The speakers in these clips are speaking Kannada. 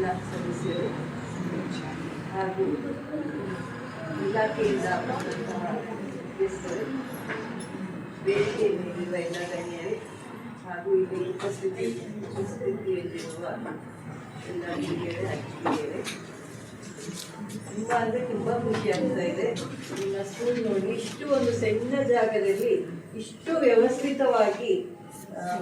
ಎಲ್ಲ ಸದಸ್ಯರು ಹಾಗೂ ಇಲಾಖೆಯಿಂದ ಬಂದಂತಹ ಮುಖ್ಯಸ್ಥರು, ವೇದಿಕೆ ಮೇಲಿರುವ ಎಲ್ಲ ಗಣ್ಯರೇ ಹಾಗೂ ಇಲ್ಲಿ ಉಪಸ್ಥಿತಿಯಲ್ಲಿರುವ ಎಲ್ಲ ಹಿರಿಯರೇ ಅಜ್ಜಿಯರೇ, ತುಂಬ ಅಂದರೆ ತುಂಬ ಖುಷಿ ಆಗ್ತಾ ಇದೆ. ನಿಮ್ಮ ಸ್ಕೂಲ್ ನೋಡಿ ಇಷ್ಟು ಒಂದು ಸಣ್ಣ ಜಾಗದಲ್ಲಿ ಇಷ್ಟು ವ್ಯವಸ್ಥಿತವಾಗಿ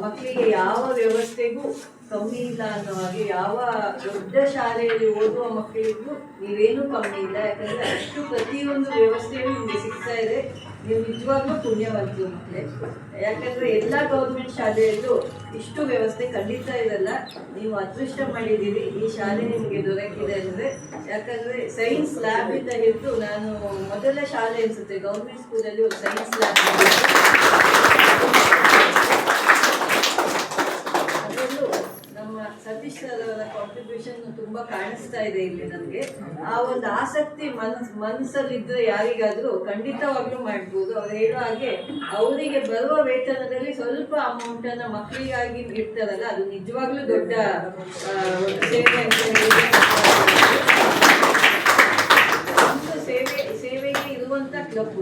ಮಕ್ಕಳಿಗೆ ಯಾವ ವ್ಯವಸ್ಥೆಗೂ ಕಮ್ಮಿ ಇಲ್ಲ ಅನ್ನೋ ಹಾಗೆ, ಯಾವ ದೊಡ್ಡ ಶಾಲೆಯಲ್ಲಿ ಓದುವ ಮಕ್ಕಳಿಗೂ ನೀವೇನೂ ಕಮ್ಮಿ ಇಲ್ಲ. ಯಾಕಂದರೆ ಅಷ್ಟು ಪ್ರತಿಯೊಂದು ವ್ಯವಸ್ಥೆಯೂ ನಿಮಗೆ ಸಿಗ್ತಾ ಇದೆ. ನೀವು ನಿಜವಾಗ್ಲೂ ಪುಣ್ಯವಂತರು ಮಕ್ಕಳೇ. ಯಾಕಂದರೆ ಎಲ್ಲ ಗೌರ್ಮೆಂಟ್ ಶಾಲೆಯಲ್ಲೂ ಇಷ್ಟು ವ್ಯವಸ್ಥೆ ಖಂಡಿತ ಇರಲ್ಲ. ನೀವು ಅದೃಷ್ಟ ಮಾಡಿದ್ದೀರಿ, ಈ ಶಾಲೆ ನಿಮಗೆ ದೊರಕಿದೆ ಅಂದರೆ. ಯಾಕಂದರೆ ಸೈನ್ಸ್ ಲ್ಯಾಬಿಂದ ಹಿಡಿದು, ನಾನು ಮೊದಲ ಶಾಲೆ ಅನಿಸುತ್ತೆ ಗೌರ್ಮೆಂಟ್ ಸ್ಕೂಲಲ್ಲಿ ಒಂದು ಸೈನ್ಸ್ ಲ್ಯಾಬ್ ಸತೀಶ್ ಸರ್ ಅವರ ಕಾಂಟ್ರಿಬ್ಯೂಷನ್ ತುಂಬಾ ಕಾಣಿಸ್ತಾ ಇದೆ ಇಲ್ಲಿ ನಮಗೆ. ಆ ಒಂದು ಆಸಕ್ತಿ ಮನಸ್ಸಲ್ಲಿದ್ರೆ ಯಾರಿಗಾದ್ರೂ ಖಂಡಿತವಾಗ್ಲೂ ಮಾಡ್ಬೋದು. ಅವ್ರು ಹೇಳೋ ಹಾಗೆ ಅವರಿಗೆ ಬರುವ ವೇತನದಲ್ಲಿ ಸ್ವಲ್ಪ ಅಮೌಂಟ್ ಅನ್ನ ಮಕ್ಕಳಿಗಾಗಿ ಇಡ್ತಾರಲ್ಲ, ಅದು ನಿಜವಾಗ್ಲೂ ದೊಡ್ಡ ಸೇವೆ ಅಂತ ಹೇಳಿ ಸೇವೆಗೆ ಇರುವಂತ ಕ್ಲಬ್.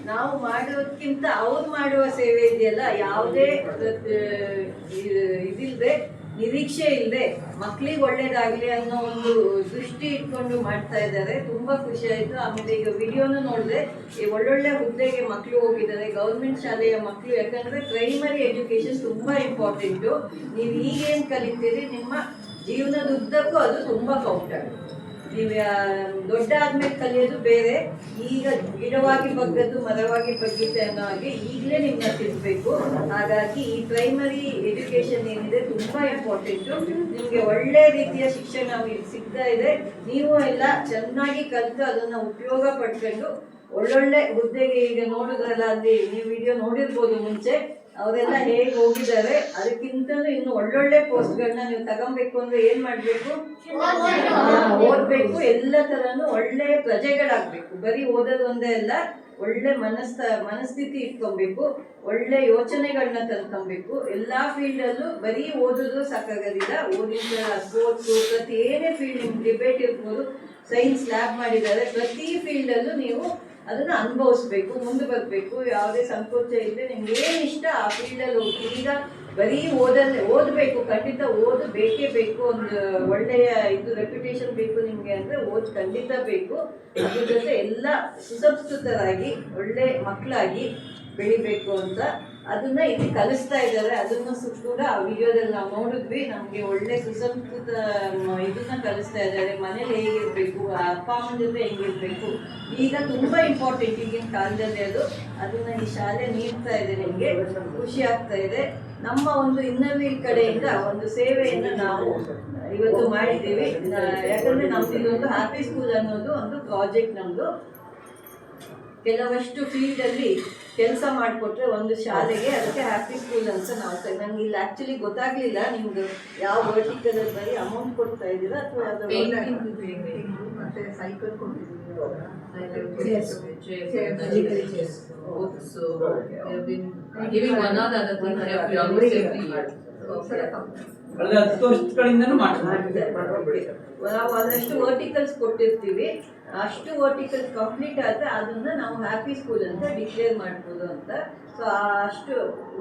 ನಾವು ಮಾಡೋದಕ್ಕಿಂತ ಅವ್ರು ಮಾಡುವ ಸೇವೆ ಇದೆಯಲ್ಲ, ಯಾವುದೇ ಇದಿಲ್ಲದೆ, ನಿರೀಕ್ಷೆ ಇಲ್ಲದೆ ಮಕ್ಕಳಿಗೆ ಒಳ್ಳೇದಾಗ್ಲಿ ಅನ್ನೋ ಒಂದು ದೃಷ್ಟಿ ಇಟ್ಕೊಂಡು ಮಾಡ್ತಾ ಇದ್ದಾರೆ. ತುಂಬಾ ಖುಷಿ ಆಯ್ತು. ಆಮೇಲೆ ಈಗ ವಿಡಿಯೋನು ನೋಡಿದೆ, ಈ ಒಳ್ಳೊಳ್ಳೆ ಹುದ್ದೆಗೆ ಮಕ್ಕಳು ಹೋಗಿದ್ದಾರೆ, ಗೌರ್ಮೆಂಟ್ ಶಾಲೆಯ ಮಕ್ಕಳು. ಯಾಕಂದ್ರೆ ಪ್ರೈಮರಿ ಎಜುಕೇಶನ್ ತುಂಬಾ ಇಂಪಾರ್ಟೆಂಟು. ನೀವು ಈಗೇನು ಕಲಿತೀರಿ ನಿಮ್ಮ ಜೀವನದುದ್ದಕ್ಕೂ ಅದು ತುಂಬಾ ಕೌಂಟ್ ಆಗುತ್ತೆ. ನೀವು ದೊಡ್ಡ ಆದ್ಮೇಲೆ ಕಲಿಯೋದು ಬೇರೆ, ಈಗ ಗಿಡವಾಗಿ ಬಗ್ಗದ್ದು ಮರವಾಗಿ ಬಗ್ಗಿದ್ದೆ ಅನ್ನೋ ಹಾಗೆ ಈಗಲೇ ನಿಮ್ಮನ್ನ ತಿಳ್ಬೇಕು. ಹಾಗಾಗಿ ಈ ಪ್ರೈಮರಿ ಎಜುಕೇಶನ್ ಏನಿದೆ ತುಂಬಾ ಇಂಪಾರ್ಟೆಂಟು. ನಿಮಗೆ ಒಳ್ಳೆ ರೀತಿಯ ಶಿಕ್ಷಣ ಸಿಗ್ತಾ ಇದೆ. ನೀವು ಎಲ್ಲ ಚೆನ್ನಾಗಿ ಕಲಿತು ಅದನ್ನ ಉಪಯೋಗ ಪಡ್ಕೊಂಡು ಒಳ್ಳೊಳ್ಳೆ ಹುದ್ದೆಗೆ, ಈಗ ನೋಡಿದ್ರಲ್ಲ ಅಲ್ಲಿ ನೀವು ವಿಡಿಯೋ ನೋಡಿರ್ಬೋದು ಮುಂಚೆ, ಅವರೆಲ್ಲ ಹೇಗೆ ಹೋಗಿದ್ದಾರೆ. ಅದಕ್ಕಿಂತಲೂ ಇನ್ನು ಒಳ್ಳೊಳ್ಳೆ ಪೋಸ್ಟ್ಗಳನ್ನ ನೀವು ತಗೊಬೇಕು ಅಂದ್ರೆ ಏನ್ ಮಾಡ್ಬೇಕು? ಓದ್ಬೇಕು. ಎಲ್ಲ ತರನು ಒಳ್ಳೆ ಪ್ರಜೆಗಳಾಗ್ಬೇಕು. ಬರೀ ಓದೋದು ಒಂದೇ ಅಲ್ಲ, ಒಳ್ಳೆ ಮನಸ್ಥಿತಿ ಇಟ್ಕೊಬೇಕು, ಒಳ್ಳೆ ಯೋಚನೆಗಳನ್ನ ತಂದ್ಕೊಬೇಕು. ಎಲ್ಲಾ ಫೀಲ್ಡ್ ಅಲ್ಲೂ ಬರೀ ಓದೋದು ಸಾಕಾಗೋದಿಲ್ಲ. ಓದಿದ ಸ್ಪೋರ್ಟ್ಸು, ಪ್ರತಿ ಏನೇ ಫೀಲ್ಡ್, ನಿಮ್ಗೆ ಡಿಬೇಟ್ ಇರ್ಬೋದು, ಸೈನ್ಸ್ ಲ್ಯಾಬ್ ಮಾಡಿದ್ದಾರೆ, ಪ್ರತಿ ಫೀಲ್ಡ್ ಅಲ್ಲೂ ನೀವು ಅದನ್ನ ಅನುಭವಿಸ್ಬೇಕು, ಮುಂದೆ ಬರಬೇಕು. ಯಾವುದೇ ಸಂಕೋಚ ಇಲ್ಲದೆ ನಿಮ್ಗೆ ಏನು ಇಷ್ಟ ಆ ಫೀಲ್ಡಲ್ಲಿ ಹೋಗಿ. ಈಗ ಬರೀ ಓದಬೇಕು, ಖಂಡಿತ ಓದು ಬೇಕೇ ಬೇಕು. ಒಂದು ಒಳ್ಳೆಯ ರೆಪ್ಯುಟೇಷನ್ ಬೇಕು ನಿಮ್ಗೆ ಅಂದ್ರೆ ಓದ್ ಖಂಡಿತ ಬೇಕು. ಅದ್ರ ಜೊತೆ ಎಲ್ಲ ಸುಸಂಸ್ಕೃತರಾಗಿ ಒಳ್ಳೆ ಮಕ್ಕಳಾಗಿ ಬೆಳಿಬೇಕು ಅಂತ ಅದನ್ನ ಇಲ್ಲಿ ಕಲಿಸ್ತಾ ಇದ್ದಾರೆ. ಅದನ್ನು ಕೂಡ ಆ ವಿಡಿಯೋದಲ್ಲಿ ನಾವು ನೋಡಿದ್ವಿ. ನಮ್ಗೆ ಒಳ್ಳೆ ಸುಸಂಸ್ಕೃತ ಇದನ್ನ ಕಲಿಸ್ತಾ ಇದ್ದಾರೆ. ಮನೇಲಿ ಹೇಗಿರ್ಬೇಕು, ಅಪ್ಪ ಅಮ್ಮನ ಜೊತೆ ಹೆಂಗಿರ್ಬೇಕು, ಈಗ ತುಂಬಾ ಇಂಪಾರ್ಟೆಂಟ್ ಈಗಿನ ಕಾಲದಲ್ಲಿ. ಅದನ್ನ ಈ ಶಾಲೆ ನೀಡ್ತಾ ಇದೆ. ನಿಮ್ಗೆ ಖುಷಿ ಆಗ್ತಾ ಇದೆ. ನಮ್ಮ ಒಂದು ಇನ್ನರ್ವೀಲ್ ಕಡೆಯಿಂದ ಒಂದು ಸೇವೆಯನ್ನು ನಾವು ಇವತ್ತು ಮಾಡಿದ್ದೀವಿ. ಯಾಕಂದ್ರೆ ನಮ್ದು ಇದೊಂದು ಹ್ಯಾಪಿ ಸ್ಕೂಲ್ ಅನ್ನೋದು ಒಂದು ಪ್ರಾಜೆಕ್ಟ್. ನಮ್ದು ಕೆಲವಷ್ಟು ಫೀಲ್ಡ್ ಅಲ್ಲಿ ಕೆಲಸ ಮಾಡಿಕೊಟ್ರೆ ಒಂದು ಶಾಲೆಗೆ, ಅದಕ್ಕೆ ಹ್ಯಾಪಿ ಸ್ಕೂಲ್ ಅಂತ ನಾವು. ನಂಗೆ ಇಲ್ಲಿ ಆಕ್ಚುಲಿ ಗೊತ್ತಾಗ್ಲಿಲ್ಲ ನಿಮ್ದು ಯಾವ ವರ್ಟಿಕಲ್ ಅಲ್ಲಿ ಬರೀ ಅಮೌಂಟ್ ಕೊಡ್ತಾ ಇದ್ದೀರಾ ಅಥವಾ ಮತ್ತೆ ಸೈಕಲ್ ಕೊಟ್ಟಿದ್ದೀರಾ? ನಾವು ಅದಷ್ಟು ವರ್ಟಿಕಲ್ಸ್ ಕೊಟ್ಟಿರ್ತೀವಿ. ಅಷ್ಟು ವರ್ಟಿಕಲ್ಸ್ ಕಂಪ್ಲೀಟ್ ಆದರೆ ಅದನ್ನ ನಾವು ಹ್ಯಾಪಿ ಸ್ಕೂಲ್ ಅಂತ ಡಿಕ್ಲೇರ್ ಮಾಡ್ಬೋದು ಅಂತ. ಸೊ ಅಷ್ಟು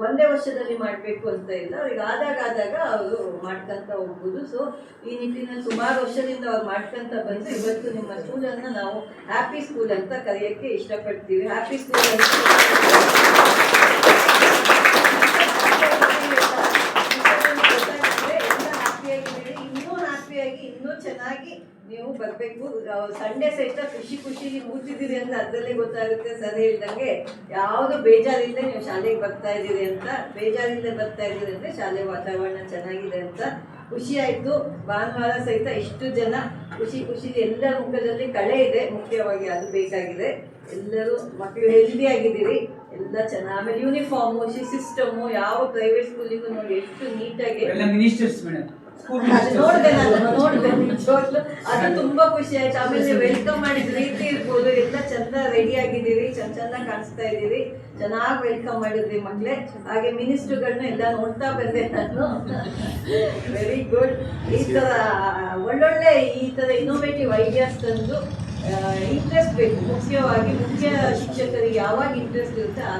ಒಂದೇ ವರ್ಷದಲ್ಲಿ ಮಾಡಬೇಕು ಅಂತ ಇಲ್ಲ, ಅವ್ರಿಗೆ ಆದಾಗ ಅವರು ಮಾಡ್ಕೊಂತ ಹೋಗ್ಬೋದು. ಸೊ ಈ ನಿಟ್ಟಿನಲ್ಲಿ ಸುಮಾರು ವರ್ಷದಿಂದ ಅವ್ರು ಮಾಡ್ಕೊಂತ ಬಂದು ಇವತ್ತು ನಿಮ್ಮ ಸ್ಕೂಲನ್ನು ನಾವು ಹ್ಯಾಪಿ ಸ್ಕೂಲ್ ಅಂತ ಕರೆಯೋಕ್ಕೆ ಇಷ್ಟಪಡ್ತೀವಿ. ಹ್ಯಾಪಿ ಸ್ಕೂಲ್ ಅಂತ ಇನ್ನೂ ಚೆನ್ನಾಗಿ ನೀವು ಬರಬೇಕು. ಸಂಡೇ ಸಹಿತ ಖುಷಿಲಿ ಕೂತಿದ್ದೀರಿ ಅಂತ ಅದರಲ್ಲೇ ಗೊತ್ತಾಗುತ್ತೆ. ಸರ್ ಹೇಳ್ದಂಗೆ ಯಾವುದು ಬೇಜಾರಿಂದ ನೀವು ಶಾಲೆಗೆ ಬರ್ತಾ ಇದ್ದೀರಿ ಅಂತ, ಬೇಜಾರಿಂದ ಬರ್ತಾ ಇದ್ದೀರಿ ಅಂದರೆ ಶಾಲೆ ವಾತಾವರಣ ಚೆನ್ನಾಗಿದೆ ಅಂತ ಖುಷಿ ಆಯಿತು. ಭಾನುವಾರ ಸಹಿತ ಇಷ್ಟು ಜನ ಖುಷಿಲಿ ಎಲ್ಲರ ಮುಖದಲ್ಲಿ ಕಳೆ ಇದೆ, ಮುಖ್ಯವಾಗಿ ಅದು ಬೇಕಾಗಿದೆ. ಎಲ್ಲರೂ ಮಕ್ಕಳು ಹೆಲ್ದಿ ಆಗಿದ್ದೀರಿ, ಎಲ್ಲ ಚೆನ್ನಾಗಿ. ಆಮೇಲೆ ಯೂನಿಫಾರ್ಮು, ಸಿಸ್ಟಮು ಯಾವ ಪ್ರೈವೇಟ್ ಸ್ಕೂಲಿಗೂ ನೋಡಿ ಎಷ್ಟು ನೀಟಾಗಿ ಅದು ನೋಡಿದೆ ನಿಜವಾಗ್ಲು ಅದು ತುಂಬಾ ಖುಷಿ ಆಯ್ತು. ಆಮೇಲೆ ವೆಲ್ಕಮ್ ಮಾಡಿದ ರೀತಿ ಇರ್ಬೋದು, ಎಲ್ಲ ಚಂದ ರೆಡಿ ಆಗಿದ್ದೀರಿ, ಚಂದ ಕಾಣಿಸ್ತಾ ಇದ್ದೀರಿ, ಚೆನ್ನಾಗಿ ವೆಲ್ಕಮ್ ಮಾಡಿದ್ರಿ ಮಕ್ಳೇ. ಹಾಗೆ ಮಿನಿಸ್ಟ್ರುಗಳನ್ನ ಎಲ್ಲ ನೋಡ್ತಾ ಬಂದೆ ನಾನು. Very good. ಈ ತರ ಒಳ್ಳೊಳ್ಳೆ ಈ ತರ ಇನ್ನೋವೇಟಿವ್ ಐಡಿಯಾಸ್ ತಂದು ಇಂಟ್ರೆಸ್ಟ್ ಬೇಕು, ಮುಖ್ಯವಾಗಿ ಮುಖ್ಯ ಶಿಕ್ಷಕರಿಗೆ ಯಾವಾಗ ಇಂಟ್ರೆಸ್ಟ್ ಇರುತ್ತೆ